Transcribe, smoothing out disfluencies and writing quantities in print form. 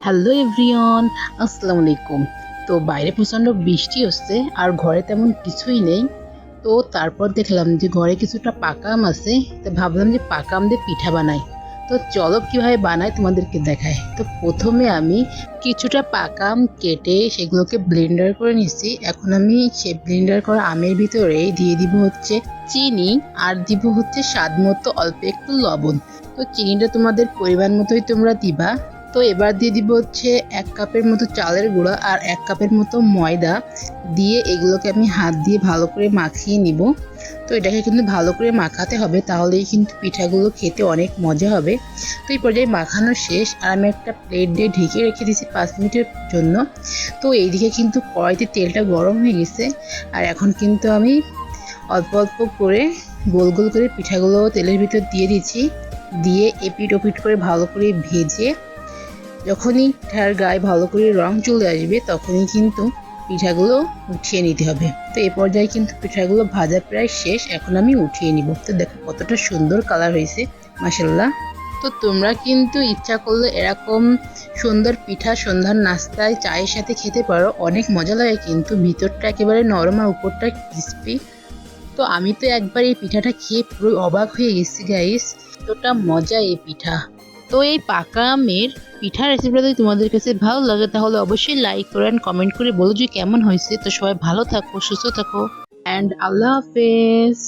Hello everyone, আসসালামু আলাইকুম। তো বাইরে প্রচণ্ড বৃষ্টি হচ্ছে আর ঘরে তেমন কিছুই নেই। তো তারপর দেখলাম যে ঘরে কিছুটা পাকা আম আছে, তো ভাবলাম যে পাকা আম দিয়ে পিঠা বানাই। তো চলো কীভাবে বানাই তোমাদেরকে দেখায়। তো প্রথমে আমি কিছুটা পাকা আম কেটে সেগুলোকে ব্লেন্ডার করে নিচ্ছি। এখন আমি সে ব্লেন্ডার করা আমের ভিতরে দিয়ে দিব হচ্ছে চিনি, আর দিব হচ্ছে স্বাদ মতো অল্প একটু লবণ। তো চিনিটা তোমাদের পরিমাণ মতোই তোমরা দিবা। তো এবার দিয়ে দিব হচ্ছে 1 কাপের মতো চালের গুঁড়া আর 1 কাপের মতো ময়দা দিয়ে এগুলোকে আমি হাত দিয়ে ভালো করে মাখিয়ে নিব। তো এটাকে কিন্তু ভালো করে মাখাতে হবে, তাহলেই কিন্তু পিঠাগুলো খেতে অনেক মজা হবে। তো এই পর্যায়ে মাখানো শেষ, আর আমি একটা প্লেট দিয়ে ঢেকে রেখে দিয়েছি 5 মিনিটের জন্য। তো এইদিকে কিন্তু কড়াইতে তেলটা গরম হয়ে গেছে, আর এখন কিন্তু আমি অল্প অল্প করে গোল গোল করে পিঠাগুলো তেলের ভিতর দিয়ে দিচ্ছি। দিয়ে এপিট ওপিট করে ভালো করে ভেজে যখনই পিঠার গায়ে ভালো করে রং চলে আসবে তখনই কিন্তু পিঠাগুলো উঠিয়ে নিতে হবে। তো এই পর্যায়ে কিন্তু পিঠাগুলো ভাজা প্রায় শেষ, এখন আমি উঠিয়ে নিব। তো দেখো কতটা সুন্দর কালার হয়েছে, মাশাআল্লাহ। তো তোমরা কিন্তু ইচ্ছা করলে এরকম সুন্দর পিঠা সন্ধ্যার নাস্তায় চায়ের সাথে খেতে পারো, অনেক মজা লাগে। কিন্তু ভিতরটা একেবারে নরম আর উপরটা ক্রিস্পি। তো আমি তো একবার এই পিঠাটা খেয়ে পুরো অবাক হয়ে গেছি গাইস, এতটা মজা এই পিঠা। তো এই পাকা আমের পিঠার রেসিপিটা যদি তোমাদের কাছে ভালো লাগে তাহলে অবশ্যই লাইক করো অ্যান্ড কমেন্ট করে বলো যে কেমন হয়েছে। তো সবাই ভালো থাকো, সুস্থ থাকো, অ্যান্ড আল্লাহ হাফেজ।